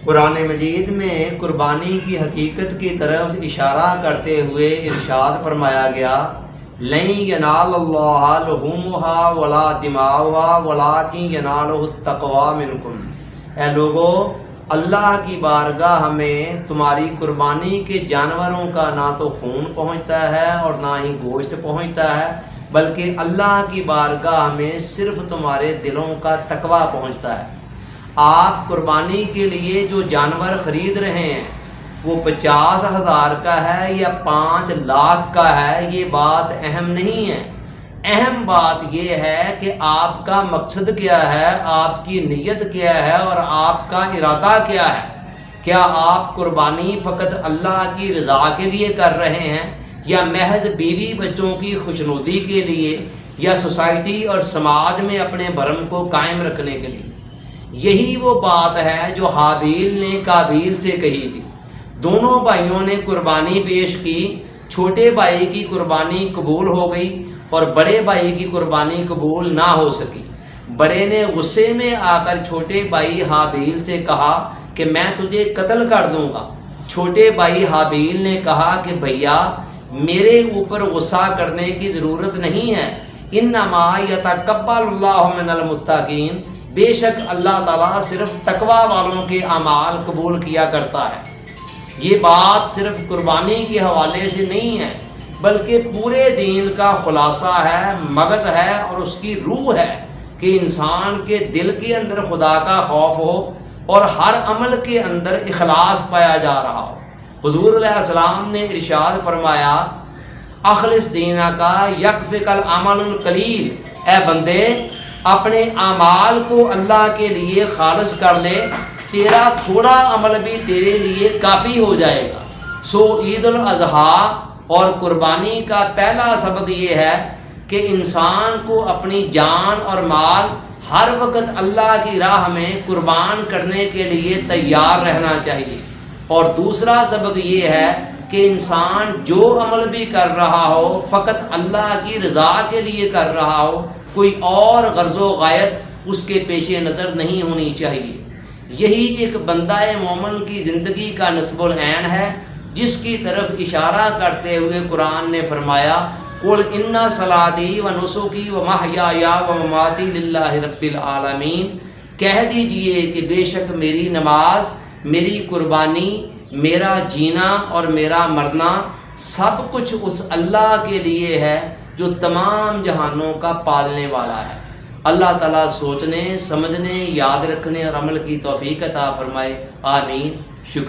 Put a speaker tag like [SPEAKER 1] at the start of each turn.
[SPEAKER 1] قرآن مجید میں قربانی کی حقیقت کی طرف اشارہ کرتے ہوئے ارشاد فرمایا گیا لن ینال اللہ لحومھا ولا دماؤھا ولکن ینالہ التقوی منکم۔ اے لوگو، اللہ کی بارگاہ میں تمہاری قربانی کے جانوروں کا نہ تو خون پہنچتا ہے اور نہ ہی گوشت پہنچتا ہے، بلکہ اللہ کی بارگاہ میں صرف تمہارے دلوں کا تقوی پہنچتا ہے۔ آپ قربانی کے لیے جو جانور خرید رہے ہیں وہ 50,000 کا ہے یا 5 لاکھ کا ہے، یہ بات اہم نہیں ہے۔ اہم بات یہ ہے کہ آپ کا مقصد کیا ہے، آپ کی نیت کیا ہے اور آپ کا ارادہ کیا ہے۔ کیا آپ قربانی فقط اللہ کی رضا کے لیے کر رہے ہیں یا محض بیوی بچوں کی خوشنودی کے لیے یا سوسائٹی اور سماج میں اپنے بھرم کو قائم رکھنے کے لیے؟ یہی وہ بات ہے جو حابیل نے قابیل سے کہی تھی۔ دونوں بھائیوں نے قربانی پیش کی، چھوٹے بھائی کی قربانی قبول ہو گئی اور بڑے بھائی کی قربانی قبول نہ ہو سکی۔ بڑے نے غصے میں آ کر چھوٹے بھائی حابیل سے کہا کہ میں تجھے قتل کر دوں گا۔ چھوٹے بھائی حابیل نے کہا کہ بھیا، میرے اوپر غصہ کرنے کی ضرورت نہیں ہے، انما یتقبل اللہ من المتقین، بے شک اللہ تعالیٰ صرف تقوی والوں کے اعمال قبول کیا کرتا ہے۔ یہ بات صرف قربانی کے حوالے سے نہیں ہے بلکہ پورے دین کا خلاصہ ہے، مغز ہے اور اس کی روح ہے کہ انسان کے دل کے اندر خدا کا خوف ہو اور ہر عمل کے اندر اخلاص پایا جا رہا ہو۔ حضور علیہ السلام نے ارشاد فرمایا اخلص دینک یکفک العمل القلیل، اے بندے اپنے اعمال کو اللہ کے لیے خالص کر لے، تیرا تھوڑا عمل بھی تیرے لیے کافی ہو جائے گا۔ سو عید الاضحیٰ اور قربانی کا پہلا سبق یہ ہے کہ انسان کو اپنی جان اور مال ہر وقت اللہ کی راہ میں قربان کرنے کے لیے تیار رہنا چاہیے، اور دوسرا سبق یہ ہے کہ انسان جو عمل بھی کر رہا ہو فقط اللہ کی رضا کے لیے کر رہا ہو، کوئی اور غرض و غایت اس کے پیش نظر نہیں ہونی چاہیے۔ یہی ایک بندہ مومن کی زندگی کا نصب العین ہے، جس کی طرف اشارہ کرتے ہوئے قرآن نے فرمایا قل ان صلاتی و نسکی و محیای و مماتی للہ رب العالمین، کہہ دیجئے کہ بے شک میری نماز، میری قربانی، میرا جینا اور میرا مرنا سب کچھ اس اللہ کے لیے ہے جو تمام جہانوں کا پالنے والا ہے۔ اللہ تعالیٰ سوچنے، سمجھنے، یاد رکھنے اور عمل کی توفیق عطا فرمائے، آمین۔ شکریہ۔